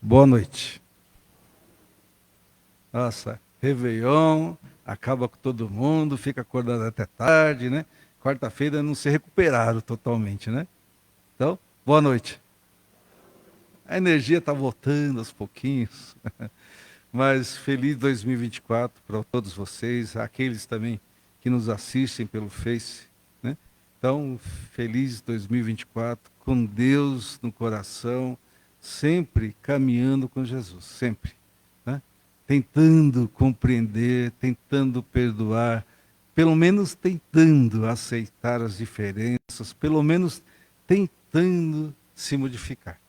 Boa noite. Nossa, Réveillon, acaba com todo mundo, fica acordado até tarde, né? Quarta-feira não se recuperaram totalmente, né? Então, boa noite. A energia está voltando aos pouquinhos, mas feliz 2024 para todos vocês, aqueles também que nos assistem pelo Face, né? Então, feliz 2024, com Deus no coração, sempre caminhando com Jesus, sempre, né? Tentando compreender, tentando perdoar, pelo menos tentando aceitar as diferenças, pelo menos tentando se modificar.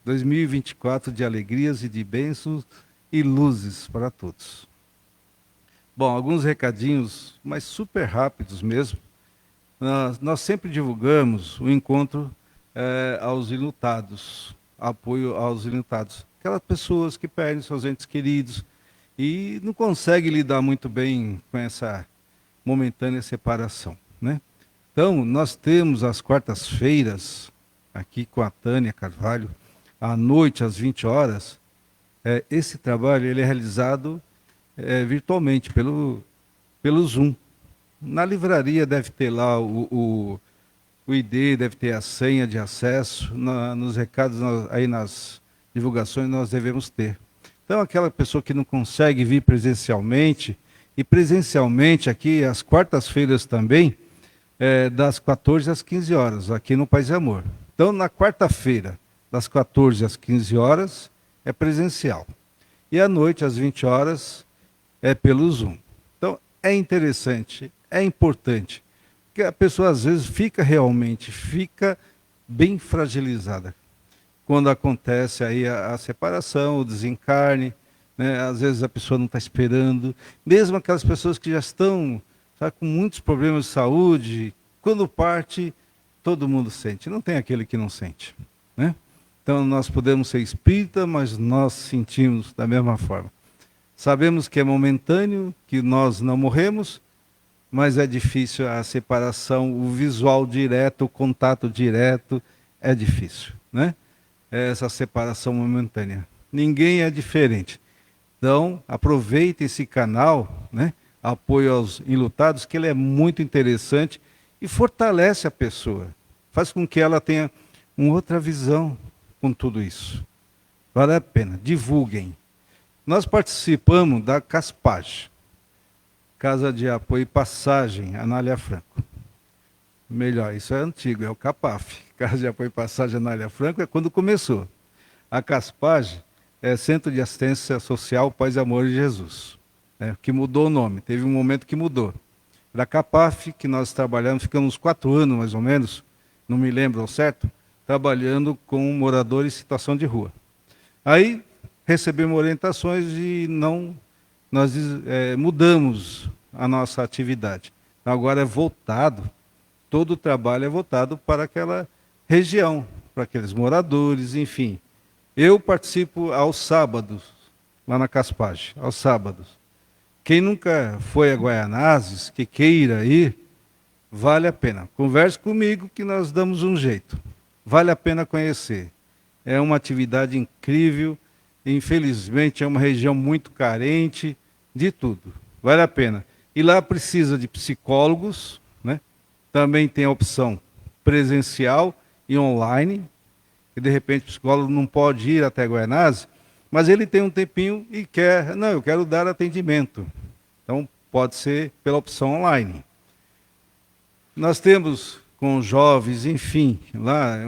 2024 de alegrias e de bênçãos e luzes para todos. Bom, alguns recadinhos, mas super rápidos mesmo. Nós sempre divulgamos o encontro aos enlutados, apoio aos enlutados. Aquelas pessoas que perdem seus entes queridos e não conseguem lidar muito bem com essa momentânea separação, né? Então, nós temos às quartas-feiras, aqui com a Tânia Carvalho, à noite, às 20 horas, esse trabalho ele é realizado virtualmente pelo Zoom. Na livraria deve ter lá o ID, deve ter a senha de acesso, nos recados, aí nas divulgações nós devemos ter. Então, aquela pessoa que não consegue vir presencialmente, e presencialmente aqui, às quartas-feiras também, das 14 às 15 horas, aqui no Paz e Amor. Então, na quarta-feira, das 14 às 15 horas, é presencial. E à noite, às 20 horas, é pelo Zoom. Então, é interessante, é importante, porque a pessoa às vezes fica bem fragilizada. Quando acontece aí a separação, o desencarne, né? Às vezes a pessoa não está esperando, mesmo aquelas pessoas que já estão, sabe, com muitos problemas de saúde, quando parte, todo mundo sente, não tem aquele que não sente, né? Então nós podemos ser espírita, mas nós sentimos da mesma forma. Sabemos que é momentâneo, que nós não morremos, mas é difícil a separação, o visual direto, o contato direto, é difícil, né? Essa separação momentânea. Ninguém é diferente. Então, aproveite esse canal, né? Apoio aos enlutados, que ele é muito interessante e fortalece a pessoa. Faz com que ela tenha uma outra visão com tudo isso. Vale a pena, divulguem. Nós participamos da CASPAG, Casa de Apoio e Passagem, Anália Franco. Melhor, isso é antigo, é o CAPAF. Casa de Apoio e Passagem, Anália Franco, é quando começou. A CASPAG é Centro de Assistência Social Paz e Amor de Jesus, né, que mudou o nome, teve um momento que mudou. Da CAPAF, que nós trabalhamos, ficamos 4 anos mais ou menos, não me lembro ao certo, trabalhando com moradores em situação de rua. Aí recebemos orientações e nós mudamos a nossa atividade. Agora é voltado, todo o trabalho é voltado para aquela região, para aqueles moradores, enfim. Eu participo aos sábados, lá na Caspage, aos sábados. Quem nunca foi a Guaianazes, que queira ir, vale a pena. Converse comigo que nós damos um jeito. Vale a pena conhecer. É uma atividade incrível. Infelizmente, é uma região muito carente de tudo. Vale a pena. E lá precisa de psicólogos, né? Também tem a opção presencial e online. E de repente o psicólogo não pode ir até Guaianazes, mas ele tem um tempinho e quer, não, eu quero dar atendimento. Então pode ser pela opção online. Nós temos com jovens, enfim, lá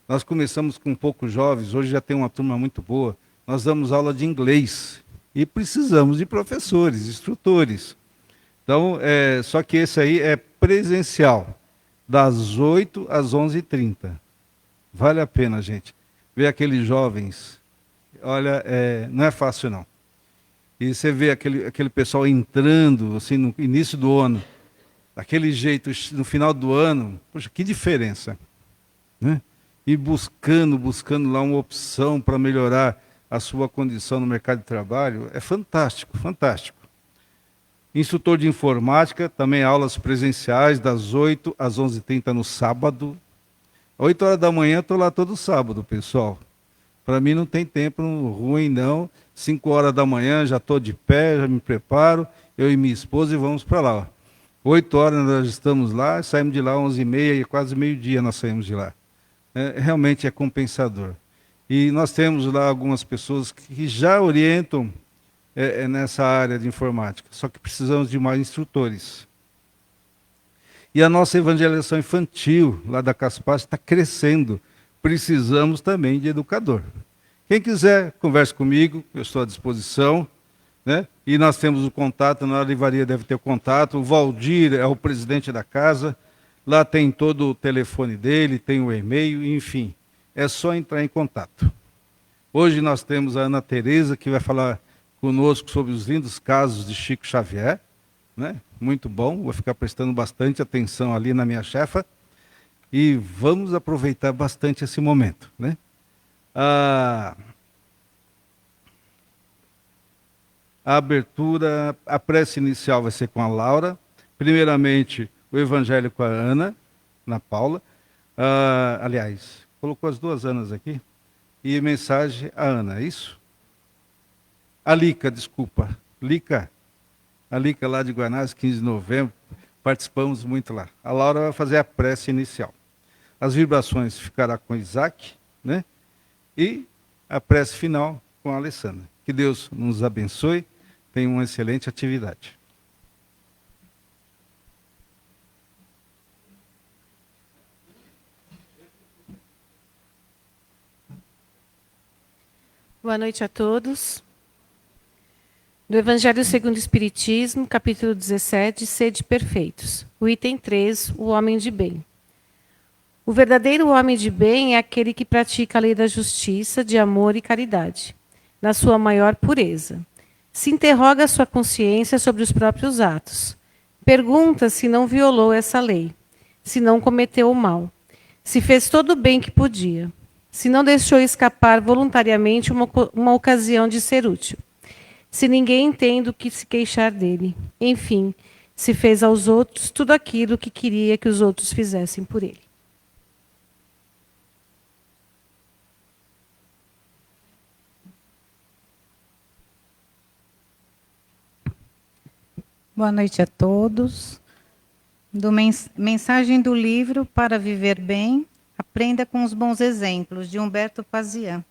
nós começamos com poucos jovens, hoje já tem uma turma muito boa. Nós damos aula de inglês e precisamos de professores, instrutores. Então, só que esse aí é presencial, das 8 às 11h30. Vale a pena, gente, ver aqueles jovens. Olha, não é fácil, não. E você vê aquele pessoal entrando, assim, no início do ano, daquele jeito, no final do ano, poxa, que diferença, né? E buscando lá uma opção para melhorar a sua condição no mercado de trabalho, é fantástico, fantástico. Instrutor de informática, também aulas presenciais, das 8 às 11h30 no sábado. 8 horas da manhã, estou lá todo sábado, pessoal. Para mim não tem tempo ruim, não. 5 horas da manhã já estou de pé, já me preparo, eu e minha esposa e vamos para lá. 8 horas nós estamos lá, saímos de lá 11h30 e quase meio-dia nós saímos de lá. Realmente é compensador. E nós temos lá algumas pessoas que já orientam nessa área de informática, só que precisamos de mais instrutores. E a nossa evangelização infantil, lá da Caspar, está crescendo. Precisamos também de educador. Quem quiser, converse comigo, eu estou à disposição. Né? E nós temos o contato, na livraria deve ter o contato. O Valdir é o presidente da casa. Lá tem todo o telefone dele, tem o e-mail, enfim. É só entrar em contato. Hoje nós temos a Ana Tereza, que vai falar conosco sobre os lindos casos de Chico Xavier. Né? Muito bom, vou ficar prestando bastante atenção ali na minha chefa e vamos aproveitar bastante esse momento. Né? A abertura, a prece inicial vai ser com a Laura, primeiramente o evangelho com a Ana Paula, aliás, colocou as duas Anas aqui, e mensagem a Ana, é isso? A Lica, desculpa, a Lica lá de Guanás, 15 de novembro, participamos muito lá. A Laura vai fazer a prece inicial. As vibrações ficará com Isaac, né? E a prece final com a Alessandra. Que Deus nos abençoe, tenha uma excelente atividade. Boa noite a todos. Do Evangelho segundo o Espiritismo, capítulo 17, Sede perfeitos. O item 3, o homem de bem. O verdadeiro homem de bem é aquele que pratica a lei da justiça, de amor e caridade, na sua maior pureza. Se interroga a sua consciência sobre os próprios atos. Pergunta se não violou essa lei, se não cometeu o mal, se fez todo o bem que podia, se não deixou escapar voluntariamente uma ocasião de ser útil, se ninguém tem do que se queixar dele. Enfim, se fez aos outros tudo aquilo que queria que os outros fizessem por ele. Boa noite a todos. Mensagem do livro Para Viver Bem, Aprenda com os Bons Exemplos, de Humberto Pazian.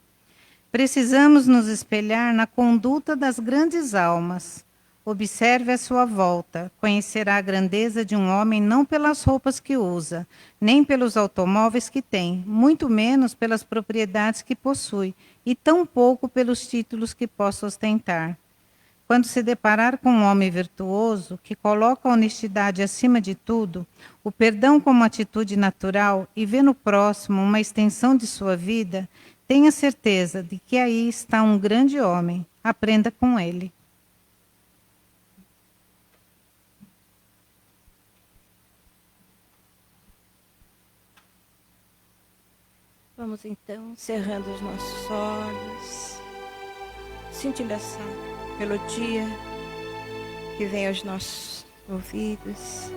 Precisamos nos espelhar na conduta das grandes almas. Observe a sua volta. Conhecerá a grandeza de um homem não pelas roupas que usa, nem pelos automóveis que tem, muito menos pelas propriedades que possui, e tampouco pelos títulos que possa ostentar. Quando se deparar com um homem virtuoso, que coloca a honestidade acima de tudo, o perdão como atitude natural e vê no próximo uma extensão de sua vida, tenha certeza de que aí está um grande homem. Aprenda com ele. Vamos então cerrando os nossos olhos, sentindo essa melodia que vem aos nossos ouvidos.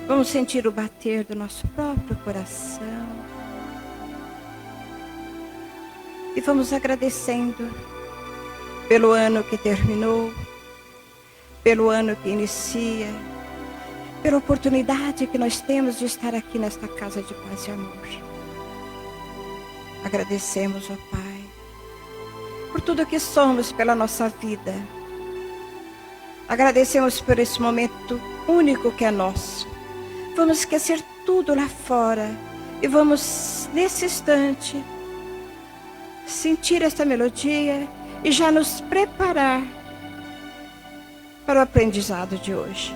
Vamos sentir o bater do nosso próprio coração. E vamos agradecendo pelo ano que terminou, pelo ano que inicia, pela oportunidade que nós temos de estar aqui nesta casa de paz e amor. Agradecemos, ó Pai, por tudo que somos, pela nossa vida. Agradecemos por esse momento único que é nosso. Vamos esquecer tudo lá fora e vamos, nesse instante, sentir esta melodia e já nos preparar para o aprendizado de hoje.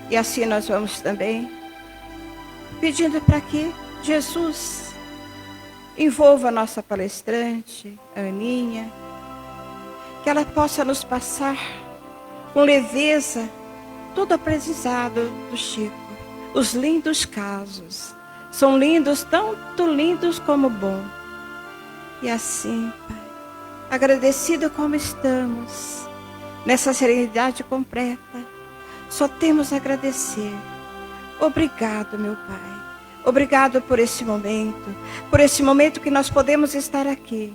E assim nós vamos também pedindo para que Jesus envolva a nossa palestrante, a Aninha, que ela possa nos passar com leveza todo o aprendizado do Chico. Os lindos casos. São lindos, tanto lindos como bom. E assim, Pai, agradecido como estamos, nessa serenidade completa, só temos a agradecer. Obrigado, meu Pai. Obrigado por esse momento que nós podemos estar aqui,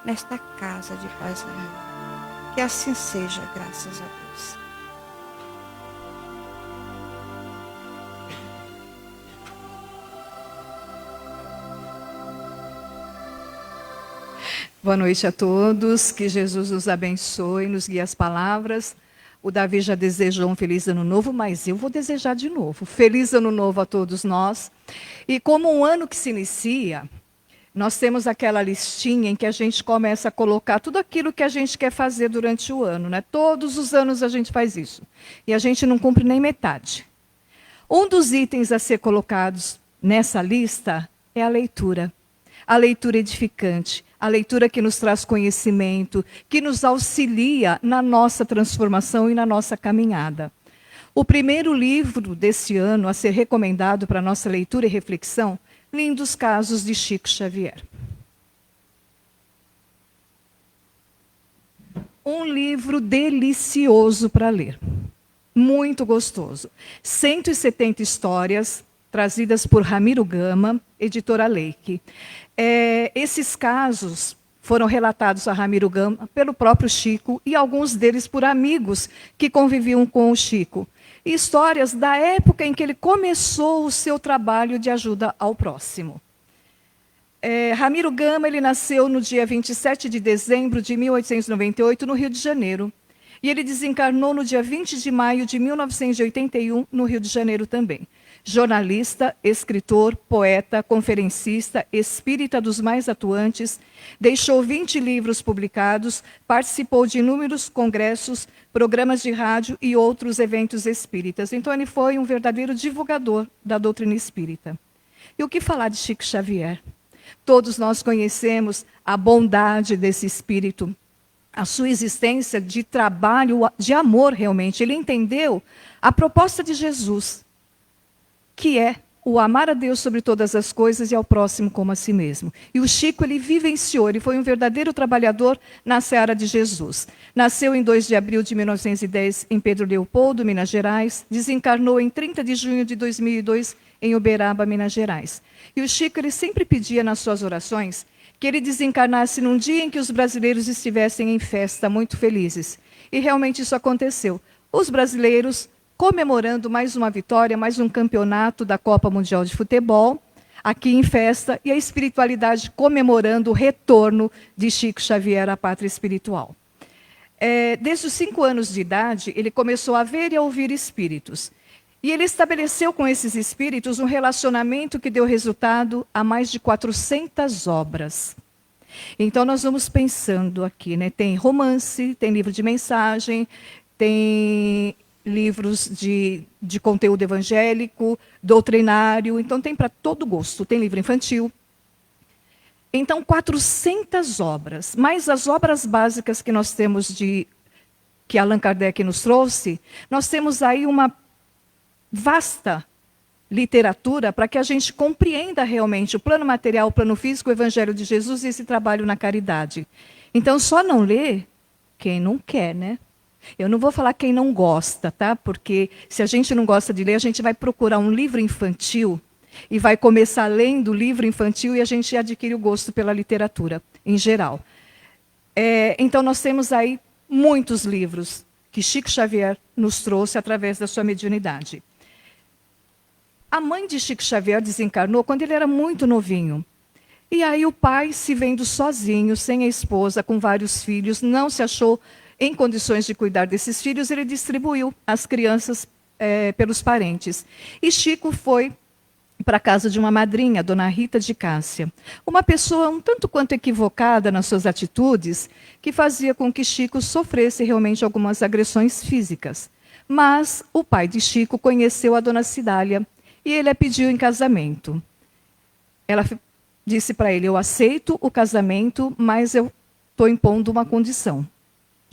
nesta casa de paz e amor. Que assim seja, graças a Deus. Boa noite a todos, que Jesus nos abençoe, nos guie as palavras. O Davi já desejou um feliz ano novo, mas eu vou desejar de novo. Feliz ano novo a todos nós. E como um ano que se inicia, nós temos aquela listinha em que a gente começa a colocar tudo aquilo que a gente quer fazer durante o ano, né? Todos os anos a gente faz isso. E a gente não cumpre nem metade. Um dos itens a ser colocados nessa lista é a leitura. A leitura edificante, a leitura que nos traz conhecimento, que nos auxilia na nossa transformação e na nossa caminhada. O primeiro livro desse ano a ser recomendado para nossa leitura e reflexão, Lindos Casos de Chico Xavier. Um livro delicioso para ler, muito gostoso. 170 histórias trazidas por Ramiro Gama, editora Leike. Esses casos foram relatados a Ramiro Gama pelo próprio Chico e alguns deles por amigos que conviviam com o Chico. Histórias da época em que ele começou o seu trabalho de ajuda ao próximo. Ramiro Gama ele nasceu no dia 27 de dezembro de 1898, no Rio de Janeiro. E ele desencarnou no dia 20 de maio de 1981, no Rio de Janeiro também. Jornalista, escritor, poeta, conferencista, espírita dos mais atuantes, deixou 20 livros publicados, participou de inúmeros congressos, programas de rádio e outros eventos espíritas. Então ele foi um verdadeiro divulgador da doutrina espírita. E o que falar de Chico Xavier? Todos nós conhecemos a bondade desse espírito, a sua existência de trabalho, de amor realmente. Ele entendeu a proposta de Jesus, que é o amar a Deus sobre todas as coisas e ao próximo como a si mesmo. E o Chico, ele vivenciou, ele foi um verdadeiro trabalhador na seara de Jesus. Nasceu em 2 de abril de 1910 em Pedro Leopoldo, Minas Gerais. Desencarnou em 30 de junho de 2002 em Uberaba, Minas Gerais. E o Chico, ele sempre pedia nas suas orações que ele desencarnasse num dia em que os brasileiros estivessem em festa, muito felizes. E realmente isso aconteceu. Os brasileiros comemorando mais uma vitória, mais um campeonato da Copa Mundial de Futebol, aqui em festa, e a espiritualidade comemorando o retorno de Chico Xavier à pátria espiritual. Desde os 5 anos de idade, ele começou a ver e a ouvir espíritos. E ele estabeleceu com esses espíritos um relacionamento que deu resultado a mais de 400 obras. Então, nós vamos pensando aqui, né? Tem romance, tem livro de mensagem, tem livros de conteúdo evangélico, doutrinário, então tem para todo gosto, tem livro infantil. Então, 400 obras, mais as obras básicas que nós temos que Allan Kardec nos trouxe, nós temos aí uma vasta literatura para que a gente compreenda realmente o plano material, o plano físico, o evangelho de Jesus e esse trabalho na caridade. Então, só não lê quem não quer, né? Eu não vou falar quem não gosta, tá? Porque se a gente não gosta de ler, a gente vai procurar um livro infantil e vai começar lendo o livro infantil e a gente adquire o gosto pela literatura, em geral. Então, nós temos aí muitos livros que Chico Xavier nos trouxe através da sua mediunidade. A mãe de Chico Xavier desencarnou quando ele era muito novinho. E aí o pai, se vendo sozinho, sem a esposa, com vários filhos, não se achou em condições de cuidar desses filhos, ele distribuiu as crianças pelos parentes. E Chico foi para a casa de uma madrinha, Dona Rita de Cássia. Uma pessoa um tanto quanto equivocada nas suas atitudes, que fazia com que Chico sofresse realmente algumas agressões físicas. Mas o pai de Chico conheceu a Dona Cidália e ele a pediu em casamento. Ela disse para ele: eu aceito o casamento, mas eu estou impondo uma condição.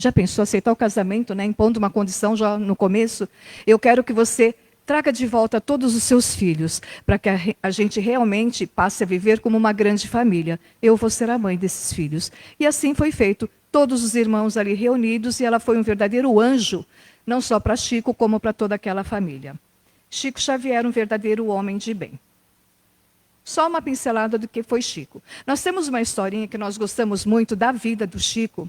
Já pensou aceitar o casamento, né? Impondo uma condição já no começo? Eu quero que você traga de volta todos os seus filhos, para que a gente realmente passe a viver como uma grande família. Eu vou ser a mãe desses filhos. E assim foi feito. Todos os irmãos ali reunidos, e ela foi um verdadeiro anjo, não só para Chico, como para toda aquela família. Chico Xavier, um verdadeiro homem de bem. Só uma pincelada do que foi Chico. Nós temos uma historinha que nós gostamos muito da vida do Chico,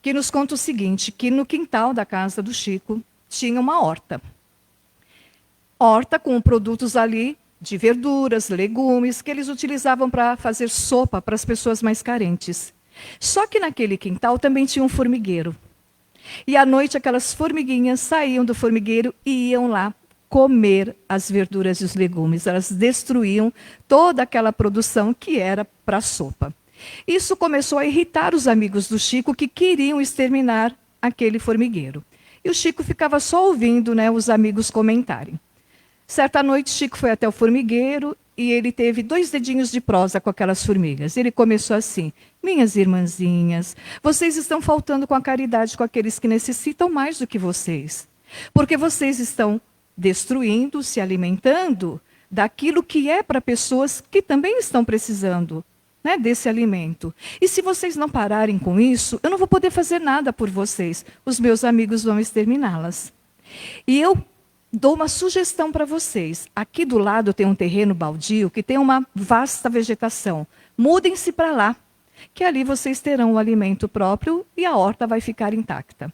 que nos conta o seguinte, que no quintal da casa do Chico tinha uma horta. Horta com produtos ali de verduras, legumes, que eles utilizavam para fazer sopa para as pessoas mais carentes. Só que naquele quintal também tinha um formigueiro. E à noite aquelas formiguinhas saíam do formigueiro e iam lá comer as verduras e os legumes. Elas destruíam toda aquela produção que era para a sopa. Isso começou a irritar os amigos do Chico, que queriam exterminar aquele formigueiro. E o Chico ficava só ouvindo, né, os amigos comentarem. Certa noite, Chico foi até o formigueiro e ele teve 2 dedinhos de prosa com aquelas formigas. Ele começou assim: minhas irmãzinhas, vocês estão faltando com a caridade com aqueles que necessitam mais do que vocês. Porque vocês estão destruindo, se alimentando daquilo que é para pessoas que também estão precisando, né, desse alimento. E se vocês não pararem com isso, eu não vou poder fazer nada por vocês. Os meus amigos vão exterminá-las. E eu dou uma sugestão para vocês. Aqui do lado tem um terreno baldio que tem uma vasta vegetação. Mudem-se para lá, que ali vocês terão o alimento próprio e a horta vai ficar intacta.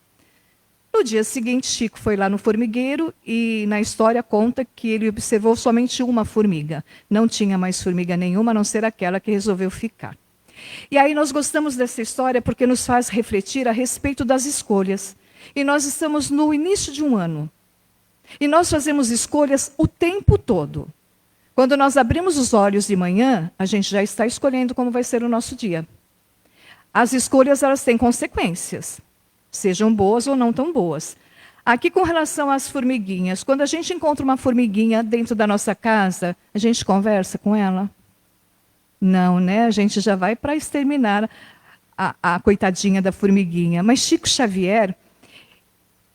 No dia seguinte, Chico foi lá no formigueiro e na história conta que ele observou somente uma formiga. Não tinha mais formiga nenhuma, a não ser aquela que resolveu ficar. E aí nós gostamos dessa história porque nos faz refletir a respeito das escolhas. E nós estamos no início de um ano. E nós fazemos escolhas o tempo todo. Quando nós abrimos os olhos de manhã, a gente já está escolhendo como vai ser o nosso dia. As escolhas, elas têm consequências, sejam boas ou não tão boas. Aqui, com relação às formiguinhas, quando a gente encontra uma formiguinha dentro da nossa casa, a gente conversa com ela? Não, né? A gente já vai para exterminar a coitadinha da formiguinha. Mas Chico Xavier,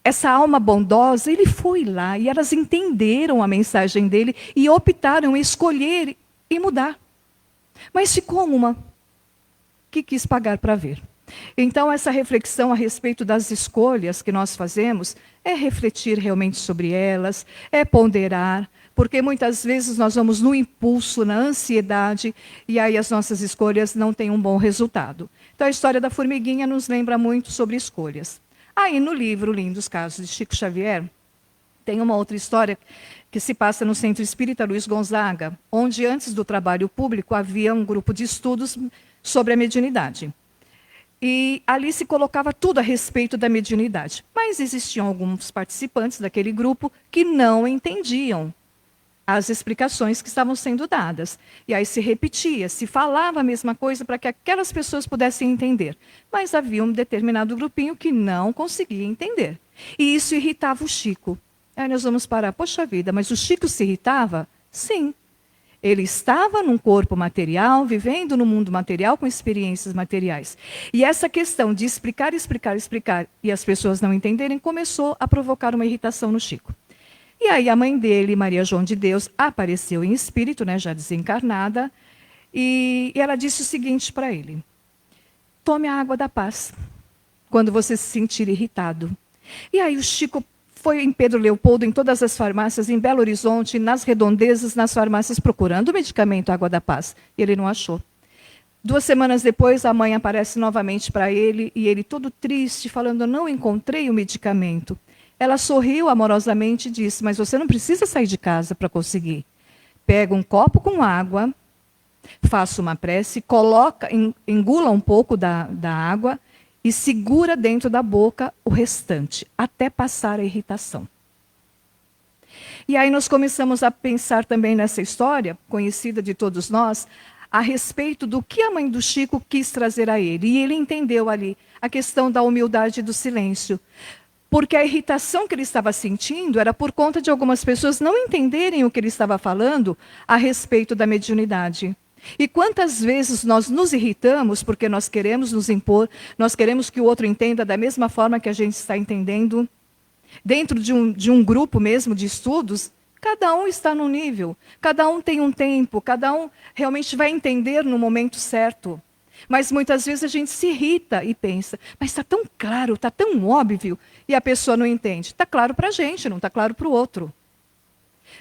essa alma bondosa, ele foi lá e elas entenderam a mensagem dele e optaram em escolher e mudar. Mas ficou uma que quis pagar para ver. Então, essa reflexão a respeito das escolhas que nós fazemos é refletir realmente sobre elas, é ponderar, porque muitas vezes nós vamos no impulso, na ansiedade, e aí as nossas escolhas não têm um bom resultado. Então, a história da formiguinha nos lembra muito sobre escolhas. Aí, no livro Lindos Casos de Chico Xavier, tem uma outra história que se passa no Centro Espírita Luiz Gonzaga, onde antes do trabalho público havia um grupo de estudos sobre a mediunidade. E ali se colocava tudo a respeito da mediunidade. Mas existiam alguns participantes daquele grupo que não entendiam as explicações que estavam sendo dadas. E aí se repetia, se falava a mesma coisa para que aquelas pessoas pudessem entender. Mas havia um determinado grupinho que não conseguia entender. E isso irritava o Chico. Aí nós vamos parar, poxa vida, mas o Chico se irritava? Sim. Ele estava num corpo material, vivendo no mundo material, com experiências materiais. E essa questão de explicar, e as pessoas não entenderem, começou a provocar uma irritação no Chico. E aí a mãe dele, Maria João de Deus, apareceu em espírito, né, já desencarnada, e ela disse o seguinte para ele: tome a água da paz, quando você se sentir irritado. E aí o Chico foi em Pedro Leopoldo, em todas as farmácias, em Belo Horizonte, nas redondezas, nas farmácias, procurando o medicamento Água da Paz. E ele não achou. 2 semanas depois, a mãe aparece novamente para ele, e ele todo triste, falando: não encontrei o medicamento. Ela sorriu amorosamente e disse: mas você não precisa sair de casa para conseguir. Pega um copo com água, faça uma prece, engula um pouco da água, e segura dentro da boca o restante, até passar a irritação. E aí nós começamos a pensar também nessa história, conhecida de todos nós, a respeito do que a mãe do Chico quis trazer a ele. E ele entendeu ali a questão da humildade e do silêncio. Porque a irritação que ele estava sentindo era por conta de algumas pessoas não entenderem o que ele estava falando a respeito da mediunidade. E quantas vezes nós nos irritamos porque nós queremos nos impor, nós queremos que o outro entenda da mesma forma que a gente está entendendo. Dentro de um grupo mesmo de estudos, cada um está num nível, cada um tem um tempo, cada um realmente vai entender no momento certo. Mas muitas vezes a gente se irrita e pensa: mas está tão claro, está tão óbvio, e a pessoa não entende. Está claro para a gente, não está claro para o outro.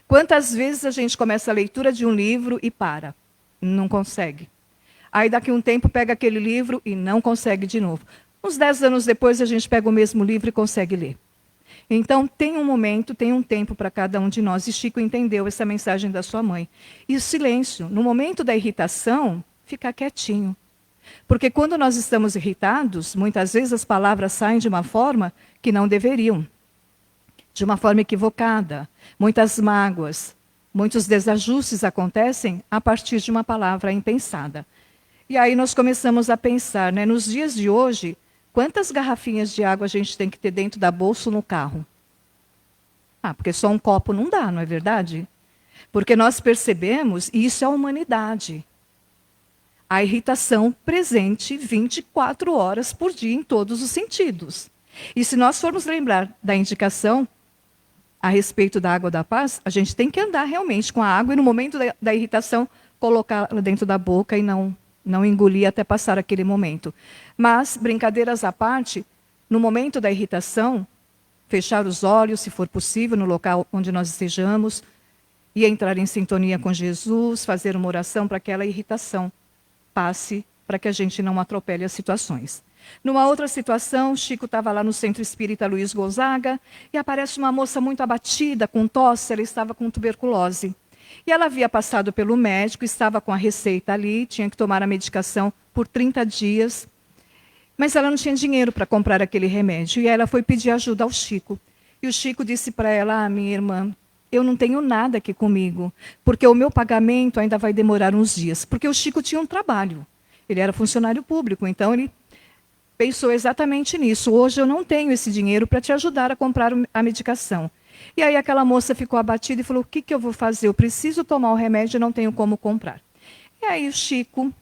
Quantas vezes a gente começa a leitura de um livro e para? Não consegue. Aí daqui a um tempo pega aquele livro e não consegue de novo. Uns 10 anos depois a gente pega o mesmo livro e consegue ler. Então tem um momento, tem um tempo para cada um de nós. E Chico entendeu essa mensagem da sua mãe. E o silêncio, no momento da irritação, ficar quietinho. Porque quando nós estamos irritados, muitas vezes as palavras saem de uma forma que não deveriam. De uma forma equivocada. Muitas mágoas, muitos desajustes acontecem a partir de uma palavra impensada. E aí nós começamos a pensar, né, nos dias de hoje, quantas garrafinhas de água a gente tem que ter dentro da bolsa no carro? Porque só um copo não dá, não é verdade? Porque nós percebemos, e isso é a humanidade, a irritação presente 24 horas por dia em todos os sentidos. E se nós formos lembrar da indicação a respeito da água da paz, a gente tem que andar realmente com a água e no momento da irritação colocá-la dentro da boca e não engolir até passar aquele momento. Mas, brincadeiras à parte, no momento da irritação, fechar os olhos, se for possível, no local onde nós estejamos, e entrar em sintonia com Jesus, fazer uma oração para que aquela irritação passe, para que a gente não atropele as situações. Numa outra situação, Chico estava lá no Centro Espírita Luiz Gonzaga, e aparece uma moça muito abatida, com tosse, ela estava com tuberculose. E ela havia passado pelo médico, estava com a receita ali, tinha que tomar a medicação por 30 dias, mas ela não tinha dinheiro para comprar aquele remédio. E ela foi pedir ajuda ao Chico. E o Chico disse para ela, minha irmã, eu não tenho nada aqui comigo, porque o meu pagamento ainda vai demorar uns dias. Porque o Chico tinha um trabalho, ele era funcionário público, então ele pensou exatamente nisso. Hoje eu não tenho esse dinheiro para te ajudar a comprar a medicação. E aí aquela moça ficou abatida e falou, o que eu vou fazer? Eu preciso tomar o remédio e não tenho como comprar. E aí o Chico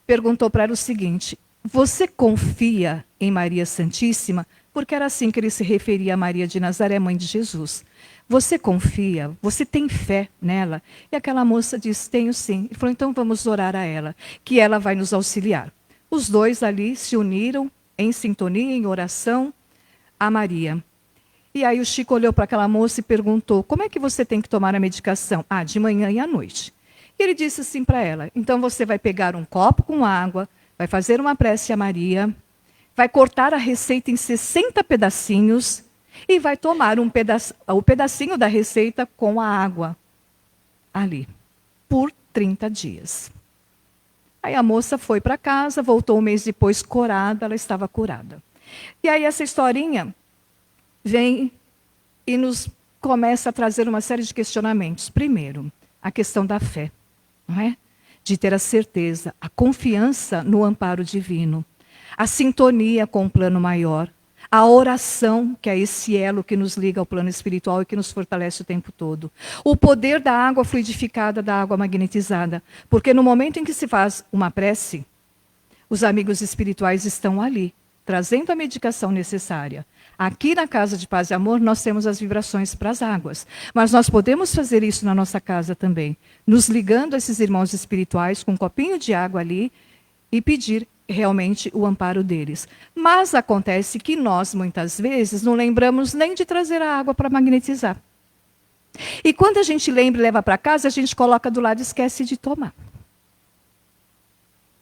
perguntou para ela o seguinte, você confia em Maria Santíssima? Porque era assim que ele se referia a Maria de Nazaré, mãe de Jesus. Você confia? Você tem fé nela? E aquela moça disse, tenho sim. Ele falou, então vamos orar a ela, que ela vai nos auxiliar. Os dois ali se uniram em sintonia, em oração a Maria. E aí o Chico olhou para aquela moça e perguntou, como é que você tem que tomar a medicação? De manhã e à noite. E ele disse assim para ela, então você vai pegar um copo com água, vai fazer uma prece a Maria, vai cortar a receita em 60 pedacinhos e vai tomar o pedacinho da receita com a água ali, por 30 dias. Aí a moça foi para casa, voltou um mês depois curada, ela estava curada. E aí essa historinha vem e nos começa a trazer uma série de questionamentos. Primeiro, a questão da fé, não é? De ter a certeza, a confiança no amparo divino, a sintonia com o plano maior, a oração, que é esse elo que nos liga ao plano espiritual e que nos fortalece o tempo todo. O poder da água fluidificada, da água magnetizada. Porque no momento em que se faz uma prece, os amigos espirituais estão ali, trazendo a medicação necessária. Aqui na Casa de Paz e Amor, nós temos as vibrações para as águas. Mas nós podemos fazer isso na nossa casa também, nos ligando a esses irmãos espirituais com um copinho de água ali e pedir realmente o amparo deles. Mas acontece que nós, muitas vezes, não lembramos nem de trazer a água para magnetizar. E quando a gente lembra e leva para casa, a gente coloca do lado e esquece de tomar.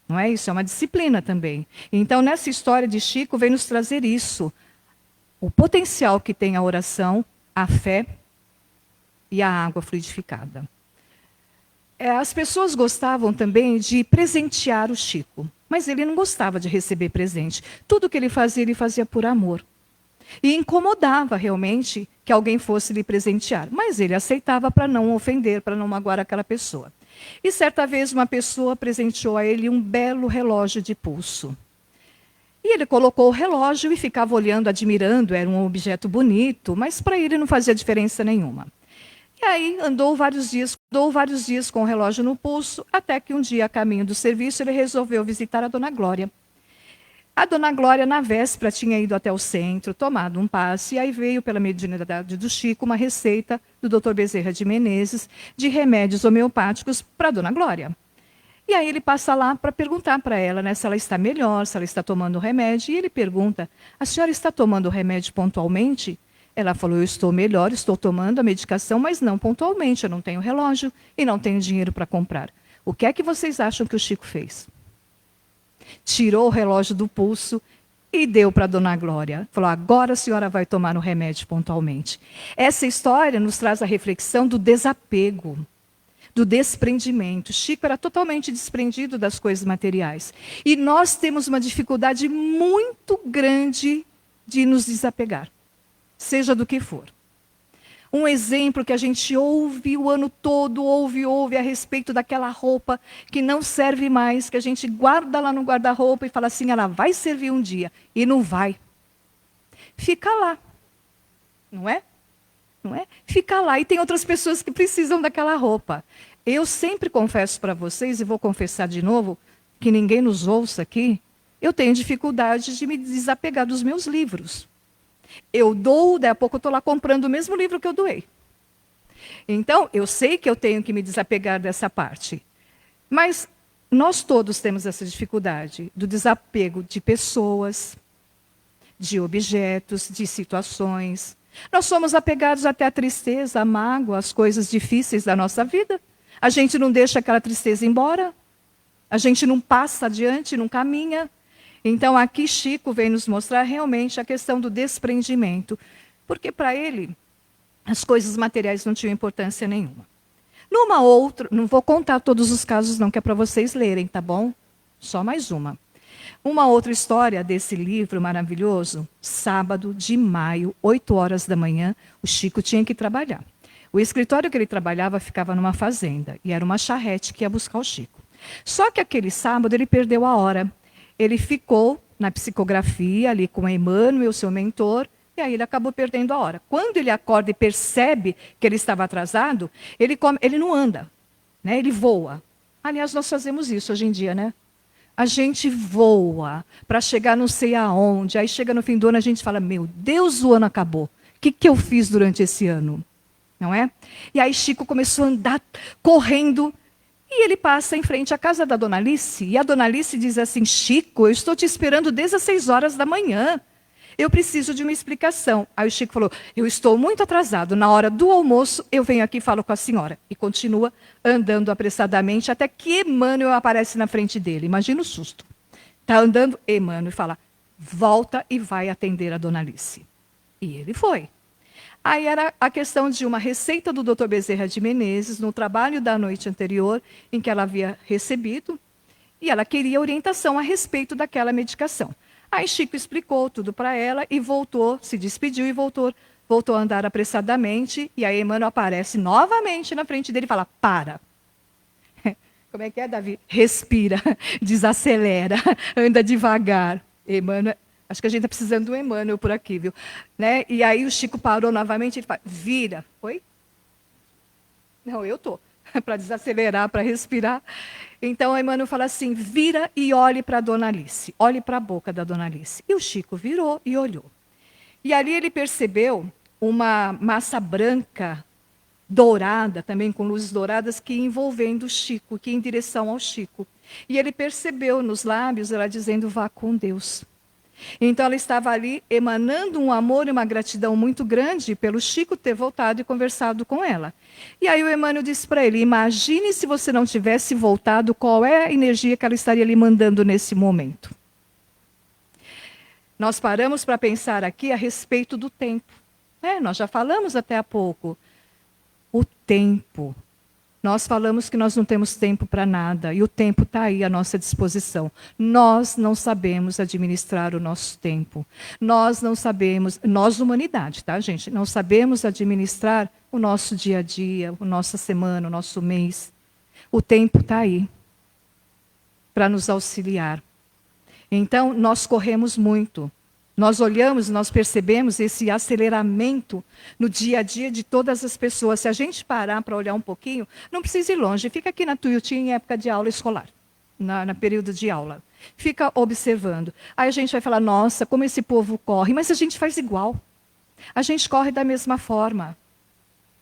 Não é isso? É uma disciplina também. Então, nessa história de Chico, vem nos trazer isso. O potencial que tem a oração, a fé e a água fluidificada. As pessoas gostavam também de presentear o Chico, mas ele não gostava de receber presente. Tudo que ele fazia por amor. E incomodava realmente que alguém fosse lhe presentear, mas ele aceitava para não ofender, para não magoar aquela pessoa. E certa vez uma pessoa presenteou a ele um belo relógio de pulso. E ele colocou o relógio e ficava olhando, admirando, era um objeto bonito, mas para ele não fazia diferença nenhuma. E aí andou vários dias com o relógio no pulso, até que um dia, a caminho do serviço, ele resolveu visitar a Dona Glória. A Dona Glória, na véspera, tinha ido até o centro, tomado um passe, e aí veio, pela mediunidade do Chico, uma receita do Dr. Bezerra de Menezes de remédios homeopáticos para a Dona Glória. E aí ele passa lá para perguntar para ela, né, se ela está melhor, se ela está tomando o remédio. E ele pergunta, a senhora está tomando o remédio pontualmente? Ela falou, eu estou melhor, estou tomando a medicação, mas não pontualmente. Eu não tenho relógio e não tenho dinheiro para comprar. O que é que vocês acham que o Chico fez? Tirou o relógio do pulso e deu para a Dona Glória. Falou, agora a senhora vai tomar o remédio pontualmente. Essa história nos traz a reflexão do desapego, do desprendimento. Chico era totalmente desprendido das coisas materiais. E nós temos uma dificuldade muito grande de nos desapegar, seja do que for. Um exemplo que a gente ouve o ano todo, ouve a respeito daquela roupa que não serve mais, que a gente guarda lá no guarda-roupa e fala assim, ela vai servir um dia, e não vai. Fica lá, não é? Não é? Fica lá, e tem outras pessoas que precisam daquela roupa. Eu sempre confesso para vocês, e vou confessar de novo, que ninguém nos ouça aqui, eu tenho dificuldade de me desapegar dos meus livros. Eu dou, daí a pouco eu estou lá comprando o mesmo livro que eu doei. Então, eu sei que eu tenho que me desapegar dessa parte. Mas nós todos temos essa dificuldade do desapego de pessoas, de objetos, de situações. Nós somos apegados até à tristeza, à mágoa, às coisas difíceis da nossa vida. A gente não deixa aquela tristeza embora. A gente não passa adiante, não caminha. Então, aqui Chico vem nos mostrar realmente a questão do desprendimento, porque para ele as coisas materiais não tinham importância nenhuma. Numa outra, não vou contar todos os casos não, que é para vocês lerem, tá bom? Só mais uma. Uma outra história desse livro maravilhoso, sábado de maio, 8 horas da manhã, o Chico tinha que trabalhar. O escritório que ele trabalhava ficava numa fazenda, e era uma charrete que ia buscar o Chico. Só que aquele sábado ele perdeu a hora. Ele ficou na psicografia ali com Emmanuel, seu mentor, e aí ele acabou perdendo a hora. Quando ele acorda e percebe que ele estava atrasado, ele não anda, né? Ele voa. Aliás, nós fazemos isso hoje em dia, né? A gente voa para chegar não sei aonde, aí chega no fim do ano a gente fala, meu Deus, o ano acabou. O que eu fiz durante esse ano? Não é? E aí Chico começou a andar correndo. E ele passa em frente à casa da Dona Alice, e a Dona Alice diz assim, Chico, eu estou te esperando desde as 6 horas da manhã. Eu preciso de uma explicação. Aí o Chico falou, eu estou muito atrasado, na hora do almoço eu venho aqui e falo com a senhora. E continua andando apressadamente até que Emmanuel aparece na frente dele. Imagina o susto. Está andando, Emmanuel fala, volta e vai atender a Dona Alice. E ele foi. Aí era a questão de uma receita do Dr. Bezerra de Menezes, no trabalho da noite anterior, em que ela havia recebido, e ela queria orientação a respeito daquela medicação. Aí Chico explicou tudo para ela e voltou, se despediu e voltou a andar apressadamente, e aí Emmanuel aparece novamente na frente dele e fala, para. Como é que é, Davi? Respira, desacelera, anda devagar. Emmanuel... Acho que a gente está precisando do Emmanuel por aqui, viu? Né? E aí o Chico parou novamente e ele fala, vira. Oi? Não, eu estou. Para desacelerar, para respirar. Então o Emmanuel fala assim, vira e olhe para a Dona Alice. Olhe para a boca da Dona Alice. E o Chico virou e olhou. E ali ele percebeu uma massa branca, dourada, também com luzes douradas, que ia envolvendo o Chico, que ia em direção ao Chico. E ele percebeu nos lábios ela dizendo, vá com Deus. Então ela estava ali emanando um amor e uma gratidão muito grande pelo Chico ter voltado e conversado com ela. E aí o Emmanuel disse para ele, imagine se você não tivesse voltado, qual é a energia que ela estaria lhe mandando nesse momento. Nós paramos para pensar aqui a respeito do tempo. Nós já falamos até há pouco. O tempo. Nós falamos que nós não temos tempo para nada, e o tempo está aí à nossa disposição. Nós não sabemos administrar o nosso tempo. Nós não sabemos, nós humanidade, tá, gente? Não sabemos administrar o nosso dia a dia, a nossa semana, o nosso mês. O tempo está aí para nos auxiliar. Então, nós corremos muito. Nós olhamos, nós percebemos esse aceleramento no dia a dia de todas as pessoas. Se a gente parar para olhar um pouquinho, não precisa ir longe. Fica aqui na Tuiuti em época de aula escolar, na período de aula. Fica observando. Aí a gente vai falar, nossa, como esse povo corre. Mas a gente faz igual. A gente corre da mesma forma.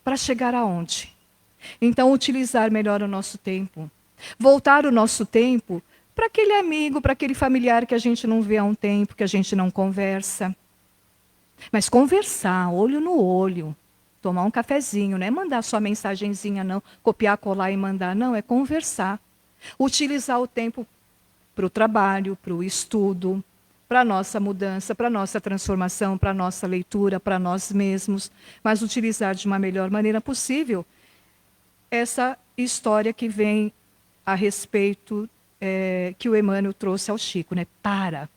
Para chegar aonde? Então, utilizar melhor o nosso tempo. Voltar o nosso tempo para aquele amigo, para aquele familiar que a gente não vê há um tempo, que a gente não conversa. Mas conversar, olho no olho, tomar um cafezinho, não é mandar só mensagenzinha, não, copiar, colar e mandar, não, é conversar. Utilizar o tempo para o trabalho, para o estudo, para a nossa mudança, para a nossa transformação, para a nossa leitura, para nós mesmos, mas utilizar de uma melhor maneira possível essa história que vem a respeito que o Emmanuel trouxe ao Chico, né? Para,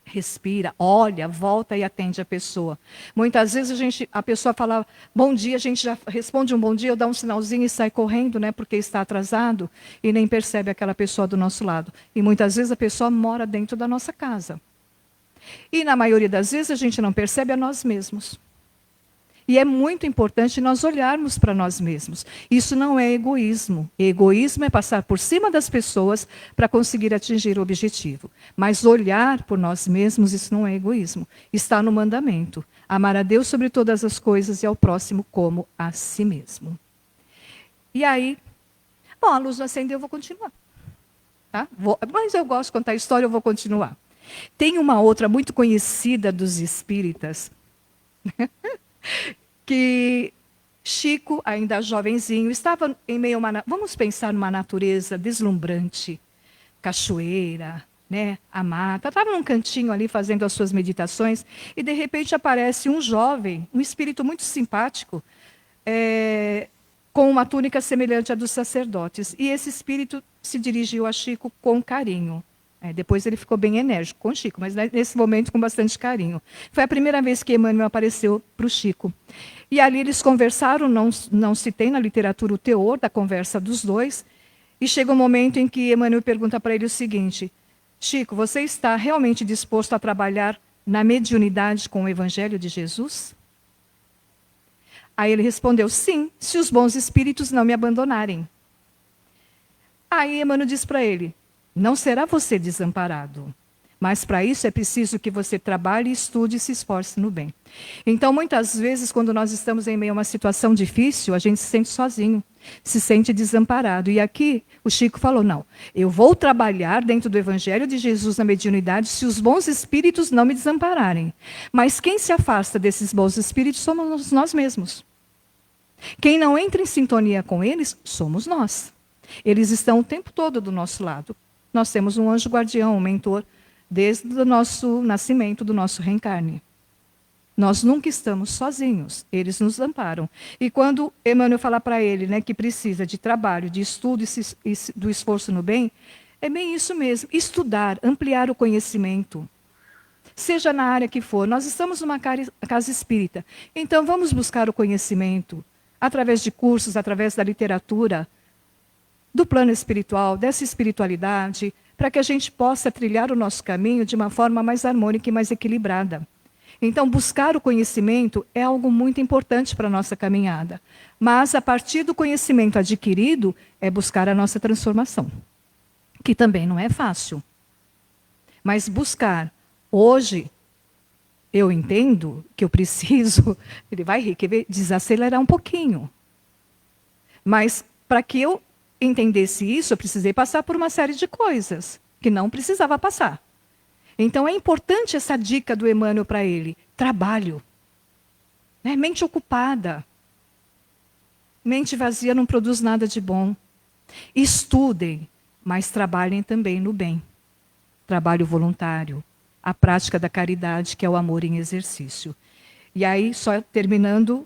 respira, olha, volta e atende a pessoa. Muitas vezes a pessoa fala bom dia, a gente já responde um bom dia, ou dá um sinalzinho e sai correndo, né? Porque está atrasado e nem percebe aquela pessoa do nosso lado. E muitas vezes a pessoa mora dentro da nossa casa. E na maioria das vezes a gente não percebe a nós mesmos. E é muito importante nós olharmos para nós mesmos. Isso não é egoísmo. Egoísmo é passar por cima das pessoas para conseguir atingir o objetivo. Mas olhar por nós mesmos, isso não é egoísmo. Está no mandamento. Amar a Deus sobre todas as coisas e ao próximo como a si mesmo. E aí, bom, a luz não acendeu, eu vou continuar. Tá? Mas eu gosto de contar a história, eu vou continuar. Tem uma outra muito conhecida dos espíritas, que Chico, ainda jovenzinho, estava em meio a uma, vamos pensar numa natureza deslumbrante, cachoeira, né, a mata, estava num cantinho ali fazendo as suas meditações, e de repente aparece um jovem, um espírito muito simpático, com uma túnica semelhante à dos sacerdotes. E esse espírito se dirigiu a Chico com carinho. Depois ele ficou bem enérgico com o Chico, mas nesse momento com bastante carinho. Foi a primeira vez que Emmanuel apareceu para o Chico. E ali eles conversaram, não se tem na literatura o teor da conversa dos dois, e chega um momento em que Emmanuel pergunta para ele o seguinte: Chico, você está realmente disposto a trabalhar na mediunidade com o Evangelho de Jesus? Aí ele respondeu: sim, se os bons espíritos não me abandonarem. Aí Emmanuel diz para ele: não será você desamparado, mas para isso é preciso que você trabalhe, estude e se esforce no bem. Então, muitas vezes, quando nós estamos em meio a uma situação difícil, a gente se sente sozinho, se sente desamparado. E aqui o Chico falou: não, eu vou trabalhar dentro do Evangelho de Jesus na mediunidade se os bons espíritos não me desampararem. Mas quem se afasta desses bons espíritos somos nós mesmos. Quem não entra em sintonia com eles, somos nós. Eles estão o tempo todo do nosso lado. Nós temos um anjo guardião, um mentor, desde o nosso nascimento, do nosso reencarne. Nós nunca estamos sozinhos, eles nos amparam. E quando Emmanuel fala para ele, né, que precisa de trabalho, de estudo e do esforço no bem, é bem isso mesmo, estudar, ampliar o conhecimento. Seja na área que for, nós estamos numa casa espírita, então vamos buscar o conhecimento, através de cursos, através da literatura, do plano espiritual, dessa espiritualidade, para que a gente possa trilhar o nosso caminho de uma forma mais harmônica e mais equilibrada. Então, buscar o conhecimento é algo muito importante para a nossa caminhada. Mas, a partir do conhecimento adquirido, é buscar a nossa transformação, que também não é fácil. Mas buscar, hoje, eu entendo que eu preciso, ele vai rir, quer ver, desacelerar um pouquinho. Mas, para que eu entendesse isso, eu precisei passar por uma série de coisas que não precisava passar. Então é importante essa dica do Emmanuel para ele. Trabalho. Né? Mente ocupada. Mente vazia não produz nada de bom. Estudem, mas trabalhem também no bem. Trabalho voluntário. A prática da caridade, que é o amor em exercício. E aí, só terminando,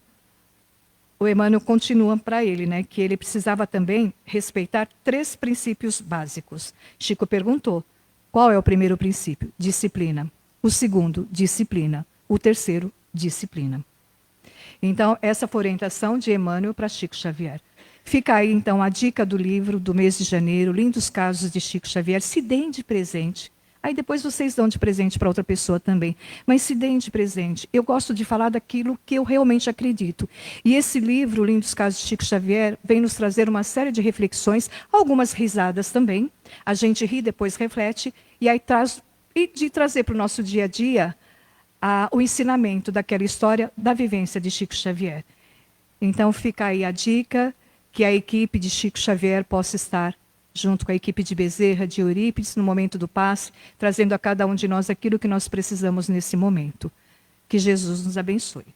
o Emmanuel continua para ele, né, que ele precisava também respeitar 3 princípios básicos. Chico perguntou: qual é o primeiro princípio? Disciplina. O segundo, disciplina. O terceiro, disciplina. Então, essa foi a orientação de Emmanuel para Chico Xavier. Fica aí, então, a dica do livro do mês de janeiro, Lindos Casos de Chico Xavier. Se deem de presente. Aí depois vocês dão de presente para outra pessoa também. Mas se deem de presente. Eu gosto de falar daquilo que eu realmente acredito. E esse livro, Lindos Casos de Chico Xavier, vem nos trazer uma série de reflexões, algumas risadas também. A gente ri, depois reflete, e aí de trazer para o nosso dia a dia o ensinamento daquela história da vivência de Chico Xavier. Então fica aí a dica, que a equipe de Chico Xavier possa estar junto com a equipe de Bezerra, de Eurípides, no momento do passe, trazendo a cada um de nós aquilo que nós precisamos nesse momento. Que Jesus nos abençoe.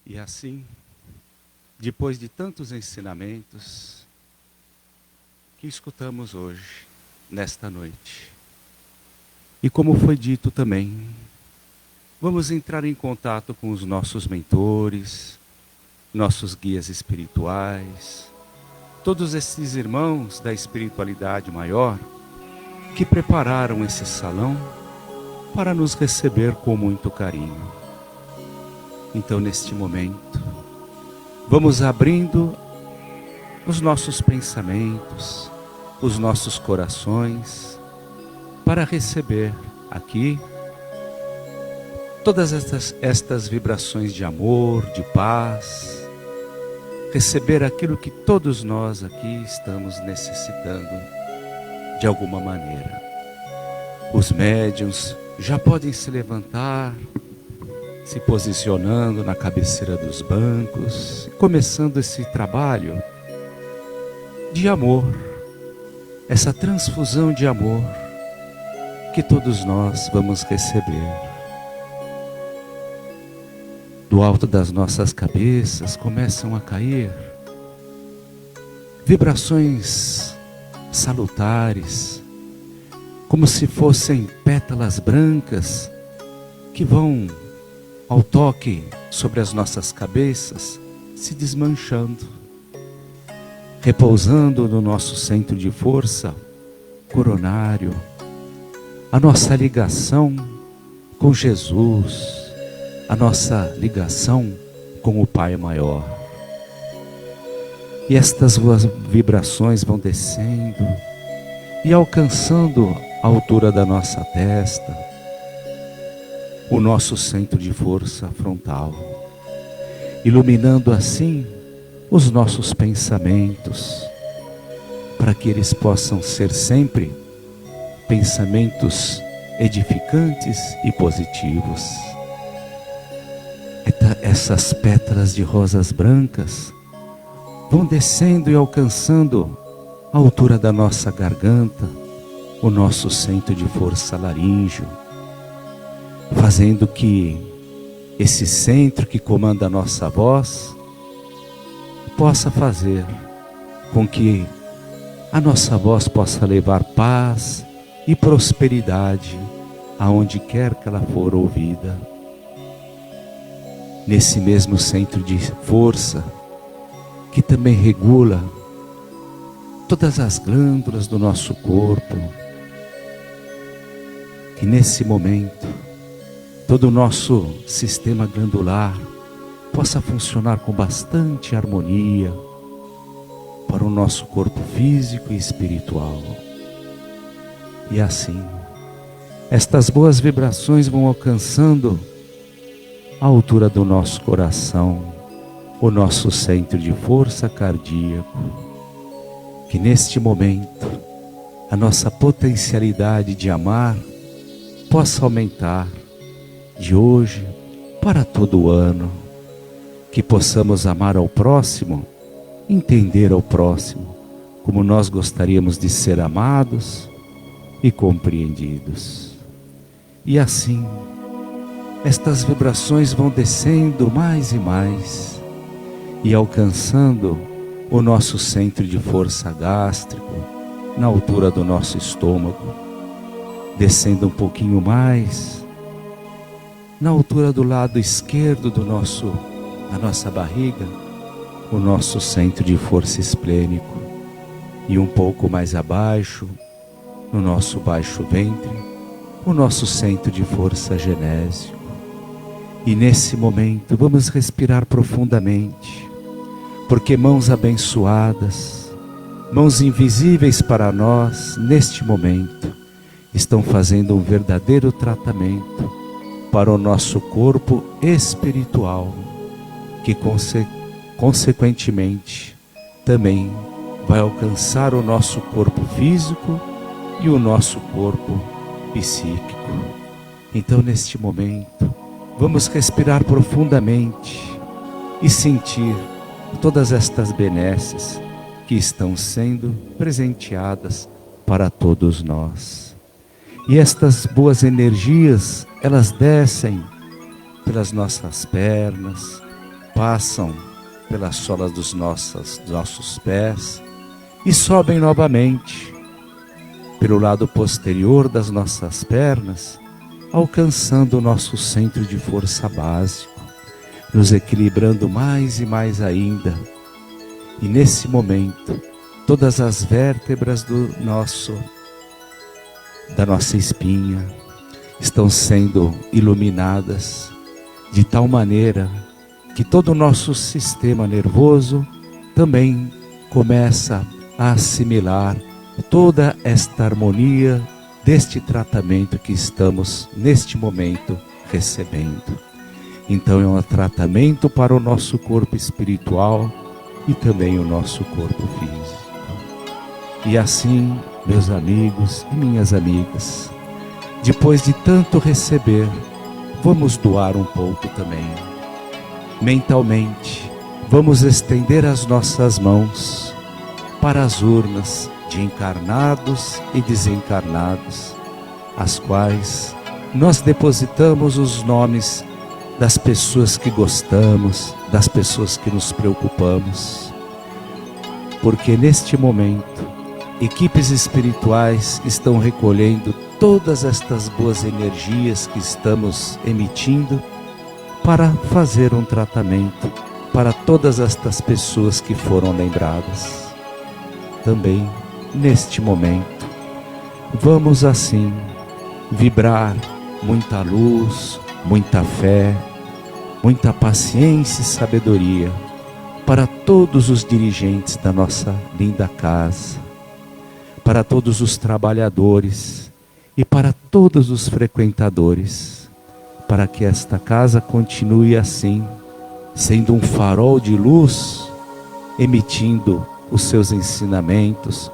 E assim, depois de tantos ensinamentos que escutamos hoje, nesta noite, e como foi dito também, vamos entrar em contato com os nossos mentores, nossos guias espirituais, todos esses irmãos da espiritualidade maior que prepararam esse salão para nos receber com muito carinho. Então, neste momento, vamos abrindo os nossos pensamentos, os nossos corações, para receber aqui todas estas vibrações de amor, de paz, receber aquilo que todos nós aqui estamos necessitando de alguma maneira. Os médiuns já podem se levantar, se posicionando na cabeceira dos bancos, começando esse trabalho de amor, essa transfusão de amor que todos nós vamos receber. Do alto das nossas cabeças começam a cair vibrações salutares, como se fossem pétalas brancas que vão, ao toque sobre as nossas cabeças, se desmanchando, repousando no nosso centro de força coronário, a nossa ligação com Jesus, a nossa ligação com o Pai Maior. E estas vibrações vão descendo e alcançando a altura da nossa testa, o nosso centro de força frontal, iluminando assim os nossos pensamentos, para que eles possam ser sempre pensamentos edificantes e positivos. Essas pétalas de rosas brancas vão descendo e alcançando a altura da nossa garganta, o nosso centro de força laríngeo, fazendo que esse centro que comanda a nossa voz possa fazer com que a nossa voz possa levar paz e prosperidade aonde quer que ela for ouvida. Nesse mesmo centro de força, que também regula todas as glândulas do nosso corpo, que nesse momento todo o nosso sistema glandular possa funcionar com bastante harmonia para o nosso corpo físico e espiritual. E assim, estas boas vibrações vão alcançando a altura do nosso coração, o nosso centro de força cardíaco, que neste momento a nossa potencialidade de amar possa aumentar de hoje para todo o ano, que possamos amar ao próximo, entender ao próximo como nós gostaríamos de ser amados e compreendidos. E assim, estas vibrações vão descendo mais e mais e alcançando o nosso centro de força gástrico, na altura do nosso estômago, descendo um pouquinho mais, na altura do lado esquerdo da nossa barriga, o nosso centro de força esplênico, e um pouco mais abaixo, no nosso baixo ventre, o nosso centro de força genésio. E nesse momento vamos respirar profundamente, porque mãos abençoadas, mãos invisíveis para nós, neste momento, estão fazendo um verdadeiro tratamento para o nosso corpo espiritual, que consequentemente também vai alcançar o nosso corpo físico e o nosso corpo psíquico. Então, neste momento, vamos respirar profundamente e sentir todas estas benesses que estão sendo presenteadas para todos nós. E estas boas energias, elas descem pelas nossas pernas, passam pelas solas dos nossos pés e sobem novamente pelo lado posterior das nossas pernas, alcançando o nosso centro de força básico, nos equilibrando mais e mais ainda. E nesse momento, todas as vértebras da nossa espinha estão sendo iluminadas de tal maneira que todo o nosso sistema nervoso também começa a assimilar toda esta harmonia deste tratamento que estamos neste momento recebendo. Então é um tratamento para o nosso corpo espiritual e também o nosso corpo físico. E assim, meus amigos e minhas amigas, depois de tanto receber, vamos doar um pouco também. Mentalmente, vamos estender as nossas mãos para as urnas de encarnados e desencarnados, as quais nós depositamos os nomes das pessoas que gostamos, das pessoas que nos preocupamos, porque neste momento, equipes espirituais estão recolhendo todas estas boas energias que estamos emitindo para fazer um tratamento para todas estas pessoas que foram lembradas. Também, neste momento, vamos assim vibrar muita luz, muita fé, muita paciência e sabedoria para todos os dirigentes da nossa linda casa, para todos os trabalhadores e para todos os frequentadores, para que esta casa continue assim, sendo um farol de luz, emitindo os seus ensinamentos,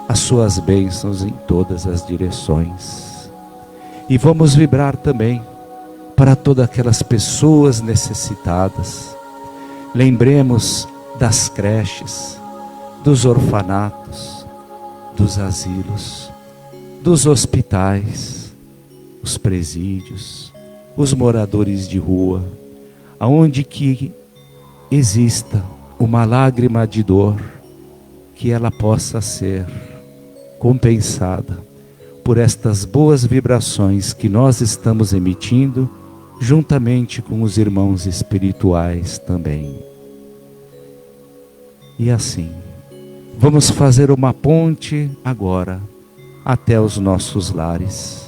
as suas bênçãos em todas as direções. E vamos vibrar também para todas aquelas pessoas necessitadas. Lembremos das creches, dos orfanatos, dos asilos, dos hospitais, os presídios, os moradores de rua, aonde que exista uma lágrima de dor, que ela possa ser compensada por estas boas vibrações que nós estamos emitindo, juntamente com os irmãos espirituais também. E assim, vamos fazer uma ponte agora até os nossos lares.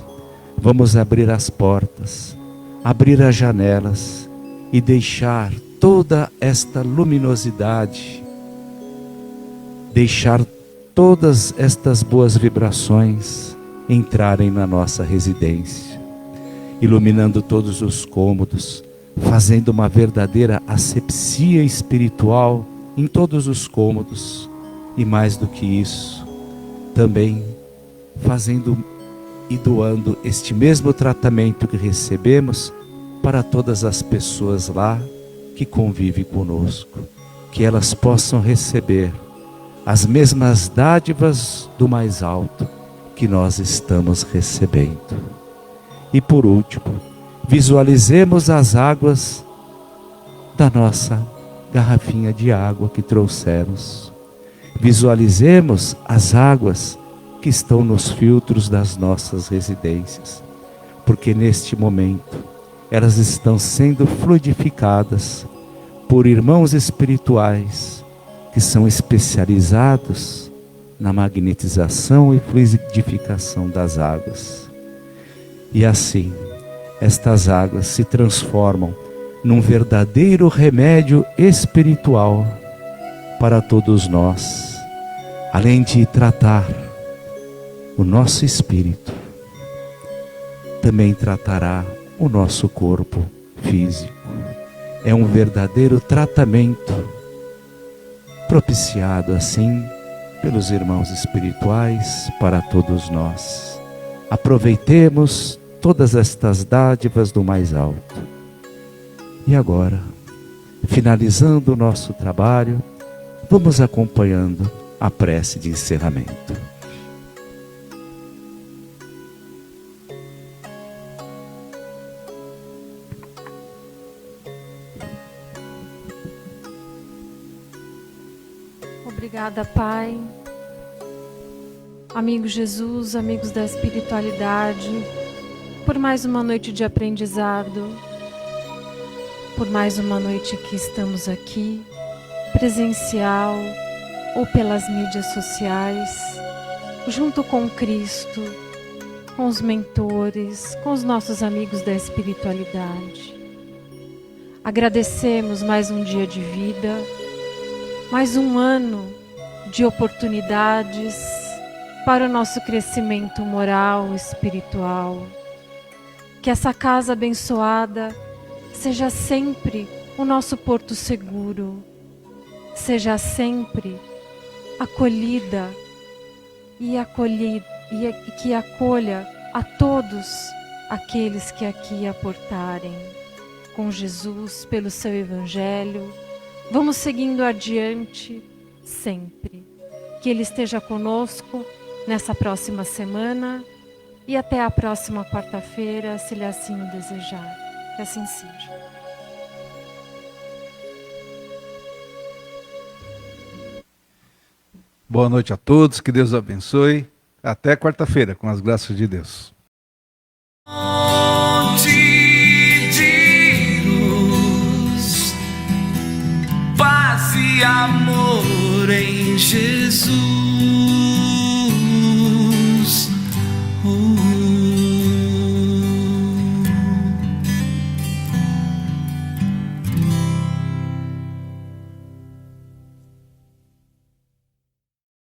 Vamos abrir as portas, abrir as janelas e deixar toda esta luminosidade, deixar todas estas boas vibrações entrarem na nossa residência, iluminando todos os cômodos, fazendo uma verdadeira asepsia espiritual em todos os cômodos, e mais do que isso, também fazendo e doando este mesmo tratamento que recebemos para todas as pessoas lá que convivem conosco, que elas possam receber as mesmas dádivas do mais alto que nós estamos recebendo. E por último, visualizemos as águas da nossa garrafinha de água que trouxemos. Visualizemos as águas que estão nos filtros das nossas residências, porque neste momento elas estão sendo fluidificadas por irmãos espirituais que são especializados na magnetização e fluidificação das águas. E assim, estas águas se transformam num verdadeiro remédio espiritual para todos nós, além de tratar o nosso espírito, também tratará o nosso corpo físico. É um verdadeiro tratamento propiciado assim pelos irmãos espirituais para todos nós. Aproveitemos todas estas dádivas do mais alto. E agora, finalizando o nosso trabalho, vamos acompanhando a prece de encerramento. Obrigada, Pai. Amigo Jesus, amigos da espiritualidade, por mais uma noite de aprendizado, por mais uma noite que estamos aqui, presencial ou pelas mídias sociais, junto com Cristo, com os mentores, com os nossos amigos da espiritualidade. Agradecemos mais um dia de vida, mais um ano de oportunidades para o nosso crescimento moral e espiritual. Que essa casa abençoada seja sempre o nosso porto seguro, seja sempre acolhida e que acolha a todos aqueles que aqui aportarem. Com Jesus, pelo seu Evangelho, vamos seguindo adiante sempre. Que Ele esteja conosco nessa próxima semana e até a próxima quarta-feira, se Ele assim o desejar. Que assim seja. Boa noite a todos, que Deus abençoe. Até quarta-feira, com as graças de Deus. De luz, paz e amor em Jesus.